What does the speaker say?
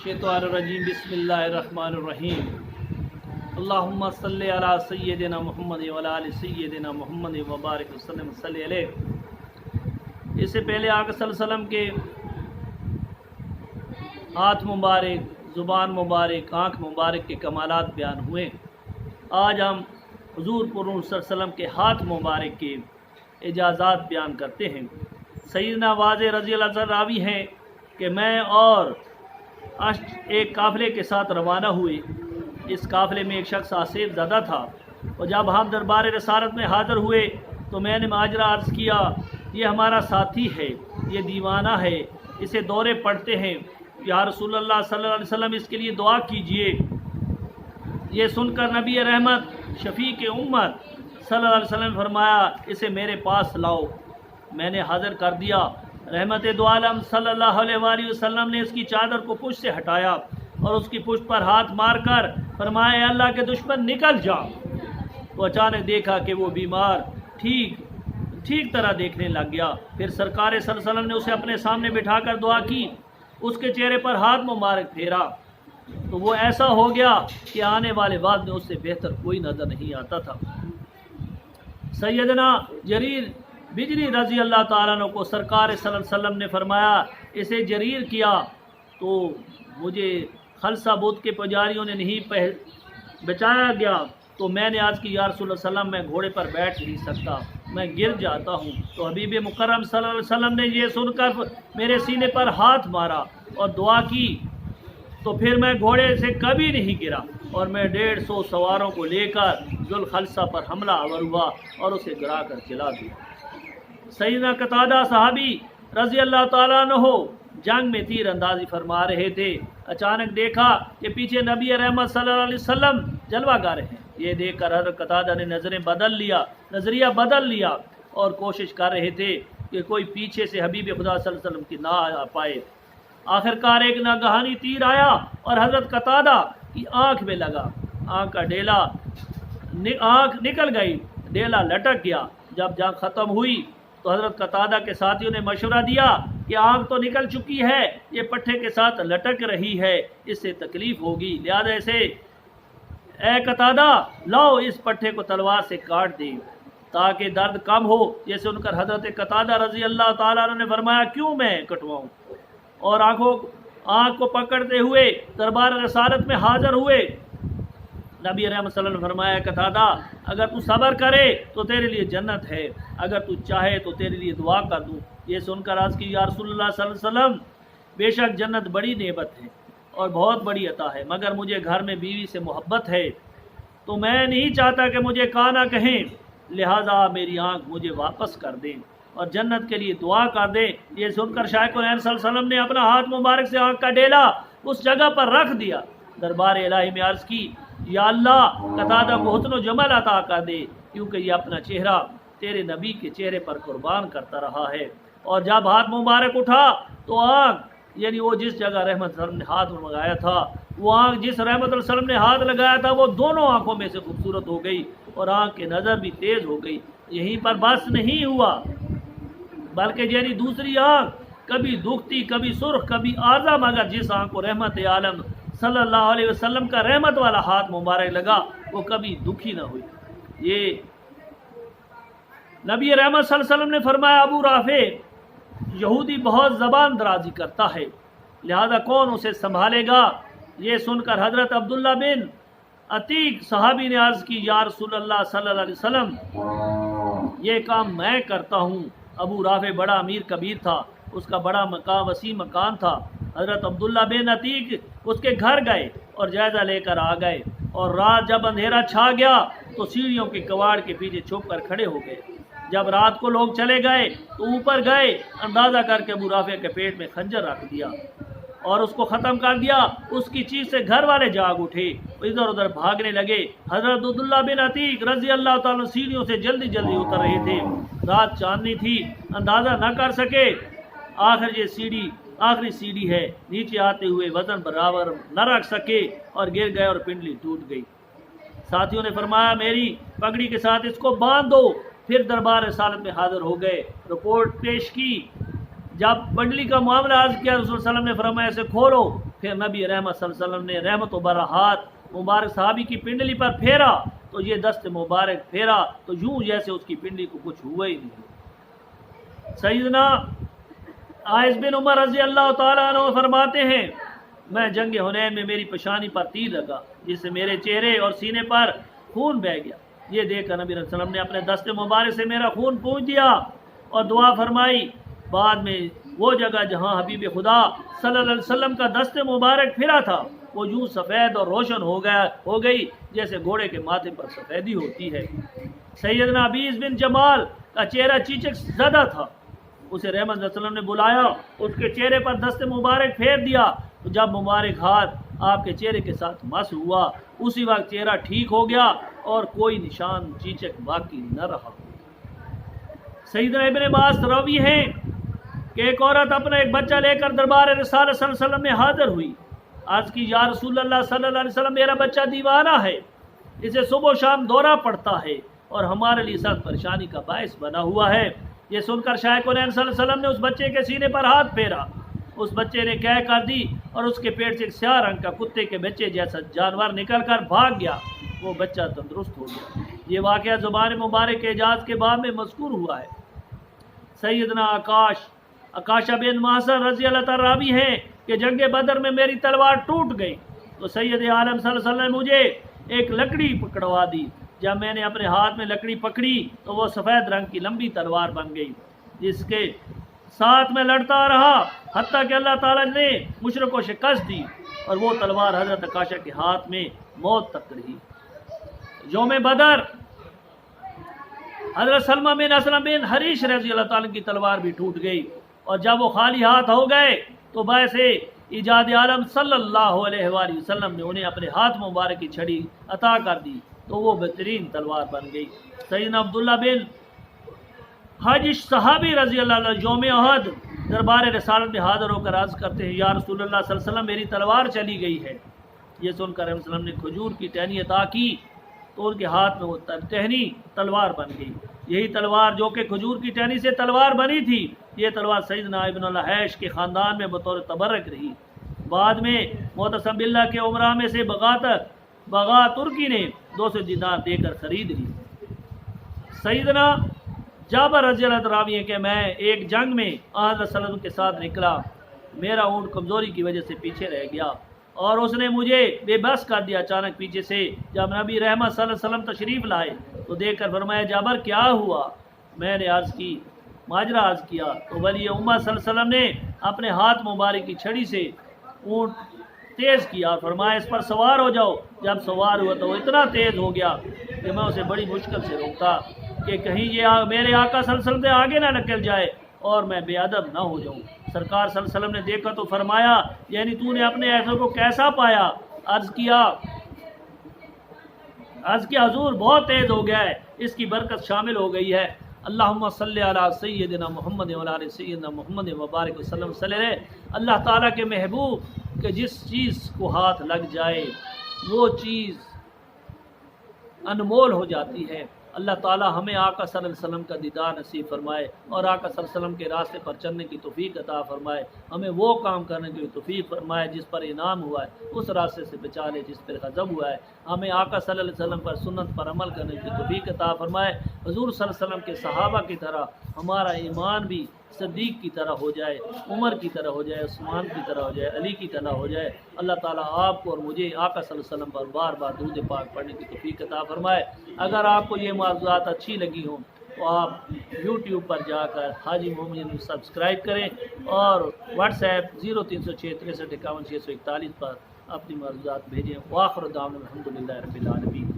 शैतानुर्रजीम बिस्मिल्लाहिर्रहमानिर्रहीम अल्लाहुम्मा सल्लि अला सय्यिदिना मुहम्मद व अला आलि सय्यिदिना मुहम्मद व बारिक वसल्लम सल्लि अलैहि। इससे पहले आका सल्लल्लाहु अलैहि वसल्लम के हाथ मुबारक, ज़ुबान मुबारक, आँख मुबारक के कमालात बयान हुए। आज हम हुज़ूर पुर सल्लल्लाहु अलैहि वसल्लम के हाथ मुबारक के इजाज़ात बयान करते हैं। सैयदना वाज़े रज़ी अल्लाह अन्हु रावी हैं कि मैं और एक काफ़िले के साथ रवाना हुए। इस काफ़िले में एक शख्स आसिफ ज़दा था, और जब हम दरबार रसालत में हाज़िर हुए तो मैंने माजरा अर्ज़ किया, ये हमारा साथी है, ये दीवाना है, इसे दौरे पड़ते हैं, या रसूलुल्लाह सल्लल्लाहु अलैहि वसल्लम इसके लिए दुआ कीजिए। ये सुनकर नबी रहमत शफ़ीक़ उम्मत सल्लल्लाहु अलैहि वसल्लम ने फरमाया, इसे मेरे पास लाओ। मैंने हाज़िर कर दिया। रहमत दो आलम सल्लल्लाहु अलैहि वसल्लम ने इसकी चादर को पुष्ट से हटाया और उसकी पुष्ट पर हाथ मारकर फरमाया, अल्लाह के दुश्मन निकल जा। तो अचानक देखा कि वो बीमार ठीक तरह देखने लग गया। फिर सरकार सल्लल्लाहु अलैहि वसल्लम ने उसे अपने सामने बिठाकर दुआ की, उसके चेहरे पर हाथ मुबारक फेरा तो वो ऐसा हो गया कि आने वाले वक्त में उससे बेहतर कोई नज़र नहीं आता था। सैयदना जरीर बिजली रज़ी अल्लाह ताला अन्हु को सरकार सल्लल्लाहु अलैहि वसल्लम ने फरमाया, इसे जरीर किया तो मुझे खलसा बुत के पुजारियों ने नहीं बचाया गया, तो मैंने आज की या रसूल सल्लम मैं घोड़े पर बैठ नहीं सकता, मैं गिर जाता हूँ। तो हबीब मुकर्रम सल्लल्लाहु अलैहि वसल्लम ने ये सुनकर मेरे सीने पर हाथ मारा और दुआ की, तो फिर मैं घोड़े से कभी नहीं गिरा और मैं 150 सवारों को लेकर जुल खलसा पर हमला आवर हुआ और उसे गिरा कर खिला दिया। सैयदना कतादा सहाबी रज़ी अल्लाह ताला अन्हु जंग में तीर अंदाजी फरमा रहे थे। अचानक देखा कि पीछे नबी रहमत सल्लल्लाहु अलैहि वसल्लम जलवा रहे हैं। ये देखकर हज़रत कतादा ने नज़रिया बदल लिया और कोशिश कर रहे थे कि कोई पीछे से हबीब खुदा सल्लल्लाहु अलैहि वसल्लम की ना आ पाए। आखिरकार एक नागहानी तीर आया और हज़रत कतादा की आँख में लगा। आँख का डेला आँख निकल गई, डेला लटक गया। जब जंग ख़त्म हुई तो हज़रत कतादा के साथियों ने मशवरा दिया कि आग तो निकल चुकी है, ये पट्टे के साथ लटक रही है, इससे तकलीफ़ होगी, लिहाजा इसे ए कतादा लाओ इस पट्टे को तलवार से काट दे ताकि दर्द कम हो। ये सुनकर हज़रत कतादा रज़ी अल्लाह ताला अन्हु ने फरमाया, क्यों मैं कटवाऊँ, और आँख को पकड़ते हुए दरबार रसालत में हाज़िर हुए। नबी रहमत सल्लल्लाहु अलैहि वसल्लम ने फरमाया, कतादा अगर तू सब्र करे तो तेरे लिए जन्नत है, अगर तू चाहे तो तेरे लिए दुआ कर दूँ। ये सुनकर आज की या रसूलुल्लाह सल्लल्लाहु अलैहि वसल्लम, बेशक जन्नत बड़ी नेमत है और बहुत बड़ी अता है, मगर मुझे घर में बीवी से मोहब्बत है, तो मैं नहीं चाहता कि मुझे काना कहें, लिहाजा मेरी आँख मुझे वापस कर दें और जन्नत के लिए दुआ कर दें। ये सुनकर शाइक़ सल्लल्लाहु अलैहि वसल्लम ने अपना हाथ मुबारक से आँख का डेला उस जगह पर रख दिया। दरबार इलाही में अर्ज़ की, या अल्लाह कतादा को हुस्न जमाल अता कर दे, क्योंकि ये अपना चेहरा तेरे नबी के चेहरे पर कुर्बान करता रहा है। और जब हाथ मुबारक उठा तो आँख, यानी वो जिस जगह रहमत सल्लम ने हाथ लगाया था, वो आँख जिस रहमत सल्लम ने हाथ लगाया था वो दोनों आँखों में से खूबसूरत हो गई और आँख की नज़र भी तेज़ हो गई। यहीं पर बस नहीं हुआ, बल्कि यानी दूसरी आँख कभी दुखती, कभी सुर्ख, कभी आज़ा, मगर जिस आँख को रहमत आलम सल्लल्लाहु अलैहि वसल्लम का रहमत वाला हाथ मुबारक लगा वो कभी दुखी ना हुई। ये नबी रहमत सल्लल्लाहु अलैहि वसल्लम ने फरमाया, अबू राफे यहूदी बहुत ज़बान दराजी करता है, लिहाजा कौन उसे संभालेगा। ये सुनकर हज़रत अब्दुल्ला बिन अतीक सहाबी ने अर्ज़ की, या रसूलल्लाह सल्लल्लाहु अलैहि वसल्लम ये काम मैं करता हूँ। अबू राफे बड़ा अमीर कबीर था, उसका बड़ा वसी मकान था। हज़रत अब्दुल्ला बिन अतीक उसके घर गए और जायज़ा लेकर आ गए, और रात जब अंधेरा छा गया तो सीढ़ियों के कवाड़ के पीछे छुप कर खड़े हो गए। जब रात को लोग चले गए तो ऊपर गए, अंदाज़ा करके अबू राफे के पेट में खंजर रख दिया और उसको ख़त्म कर दिया। उसकी चीज़ से घर वाले जाग उठे, इधर उधर भागने लगे। हज़रत अब्दुल्ला बिन अतीक रज़ी अल्लाह ताला सीढ़ियों से जल्दी जल्दी उतर रहे थे। रात चांदनी थी, अंदाज़ा न कर सके। आखिरी सीढ़ी है, नीचे आते हुए वज़न बराबर न रख सके और गिर गए और पिंडली टूट गई। साथियों ने फरमाया, मेरी पगड़ी के साथ इसको बांध दो। फिर दरबार रसालत में हाज़िर हो गए, रिपोर्ट पेश की। جب بنڈلی کا معاملہ عرض کیا رسول صلی اللہ علیہ وسلم نے فرمایا اسے کھولو، پھر نبی رحمت صلی اللہ علیہ وسلم نے رحمت و برا ہاتھ مبارک صحابی کی پنڈلی پر پھیرا تو یہ دست مبارک پھیرا تو یوں جیسے اس کی پنڈلی کو کچھ ہوا ہی نہیں۔ سیدنا عائض بن عمر رضی اللہ تعالیٰ عنہ فرماتے ہیں میں جنگ حنین میں میری پیشانی پر تیر لگا جس سے میرے چہرے اور سینے پر خون بہہ گیا، یہ دیکھ کر نبی صلی اللہ علیہ وسلم نے اپنے دست مبارک سے میرا خون پونچھ دیا اور دعا فرمائی۔ بعد میں وہ جگہ جہاں حبیب خدا صلی اللہ علیہ وسلم کا دست مبارک پھرا تھا وہ یوں سفید اور روشن ہو گئی جیسے گھوڑے کے ماتھے پر سفیدی ہوتی ہے۔ سیدنا عبیس بن جمال کا چہرہ چیچک زدہ تھا، اسے رحمت صلی اللہ علیہ وسلم نے بلایا، اس کے چہرے پر دست مبارک پھیر دیا تو جب مبارک ہاتھ آپ کے چہرے کے ساتھ مس ہوا اسی وقت چہرہ ٹھیک ہو گیا اور کوئی نشان چیچک باقی نہ رہا۔ سیدنا ابن عباس راوی ہیں کہ ایک عورت اپنا ایک بچہ لے کر دربار رسالت صلی اللہ علیہ وسلم میں حاضر ہوئی، عرض کی یا رسول اللہ صلی اللہ علیہ وسلم میرا بچہ دیوانہ ہے، اسے صبح و شام دورہ پڑتا ہے اور ہمارے لیے سخت پریشانی کا باعث بنا ہوا ہے۔ یہ سن کر شاہ کونین صلی اللہ علیہ وسلم نے اس بچے کے سینے پر ہاتھ پھیرا، اس بچے نے کہہ کر دی اور اس کے پیٹ سے ایک سیاہ رنگ کا کتے کے بچے جیسا جانور نکل کر بھاگ گیا، وہ بچہ تندرست ہو گیا۔ یہ واقعہ زبان مبارک کے اعجاز کے باب میں مذکور ہوا ہے۔ سیدنا عکاشہ بن محصن رضی اللہ تعالیٰ راوی ہیں کہ جنگ بدر میں میری تلوار ٹوٹ گئی تو سید عالم صلی اللہ علیہ وسلم نے مجھے ایک لکڑی پکڑوا دی، جب میں نے اپنے ہاتھ میں لکڑی پکڑی تو وہ سفید رنگ کی لمبی تلوار بن گئی جس کے ساتھ میں لڑتا رہا حتیٰ کہ اللہ تعالیٰ نے مشرک کو شکست دی اور وہ تلوار حضرت عکاشہ کے ہاتھ میں موت تک رہی۔ یوم بدر حضرت سلمہ بن اسلم بن حریش رضی اللہ تعالیٰ کی تلوار بھی ٹوٹ گئی اور جب وہ خالی ہاتھ ہو گئے تو باعث ایجاد عالم صلی اللہ علیہ وآلہ وسلم نے انہیں اپنے ہاتھ مبارک کی چھڑی عطا کر دی تو وہ بہترین تلوار بن گئی۔ سیدنا عبداللہ بن حاجش صحابی رضی اللہ عنہ یوم احد دربار رسالت میں حاضر ہو کر عرض کرتے ہیں یا رسول اللہ صلی اللہ علیہ وسلم میری تلوار چلی گئی ہے۔ یہ سن کر رحمت وسلم نے کھجور کی ٹہنی عطا کی تو ان کے ہاتھ میں وہ ٹہنی تلوار بن گئی۔ یہی تلوار جو کہ کھجور کی ٹہنی سے تلوار بنی تھی یہ تلوار سیدنا ابن الحیش کے خاندان میں بطور تبرک رہی۔ بعد میں معتصم باللہ کے عمرہ میں سے بغا ترکی نے 200 دینار دے کر خرید لی۔ سیدنا جابر رضی اللہ عنہ راوی ہیں کہ میں ایک جنگ میں آن صلی اللہ علیہ وسلم کے ساتھ نکلا، میرا اونٹ کمزوری کی وجہ سے پیچھے رہ گیا اور اس نے مجھے بے بس کر دیا۔ اچانک پیچھے سے جب نبی رحمت صلی اللہ علیہ وسلم تشریف لائے تو دیکھ کر فرمایا جابر کیا ہوا؟ میں نے ماجرا عرض کیا تو ولی امہ صلی اللہ علیہ وسلم نے اپنے ہاتھ مبارک کی چھڑی سے اونٹ تیز کیا اور فرمایا اس پر سوار ہو جاؤ۔ جب سوار ہوا تو وہ اتنا تیز ہو گیا کہ میں اسے بڑی مشکل سے روکتا کہ کہیں یہ میرے آقا صلی اللہ علیہ وسلم سے آگے نہ نکل جائے اور میں بے ادب نہ ہو جاؤں۔ سرکار صلی اللہ علیہ وسلم نے دیکھا تو فرمایا یعنی تو نے اپنے ایسے کو کیسا پایا؟ عرض کیا حضور بہت تیز ہو گیا ہے، اس کی برکت شامل ہو گئی ہے۔ اللہم صلی علی سیدنا محمد و علی سیدنا محمد وبارک وسلم صلی اللہ علیہ۔ اللہ تعالیٰ کے محبوب کہ جس چیز کو ہاتھ لگ جائے وہ چیز انمول ہو جاتی ہے۔ اللہ تعالیٰ ہمیں آقا صلی اللہ علیہ وسلم کا دیدار نصیب فرمائے اور آقا صلی اللہ علیہ وسلم کے راستے پر چلنے کی توفیق عطا فرمائے، ہمیں وہ کام کرنے کی توفیق فرمائے جس پر انعام ہوا ہے، اس راستے سے بچا لے جس پر غضب ہوا ہے، ہمیں آقا صلی اللہ علیہ وسلم پر سنت پر عمل کرنے کی توفیق عطا فرمائے، حضور صلی اللہ علیہ وسلم کے صحابہ کی طرح ہمارا ایمان بھی صدیق کی طرح ہو جائے، عمر کی طرح ہو جائے، عثمان کی طرح ہو جائے، علی کی طرح ہو جائے۔ اللہ تعالیٰ آپ کو اور مجھے آقا صلی اللہ علیہ وسلم پر بار بار درود پاک پڑھنے کی توفیق عطا فرمائے۔ اگر آپ کو یہ موضوعات اچھی لگی ہوں تو آپ یوٹیوب پر جا کر حاجی محمد سبسکرائب کریں اور واٹس ایپ 0306 63 51 641 پر اپنی موضوعات بھیجیں۔ وآخر دعوانا الحمدللہ رب العالمین۔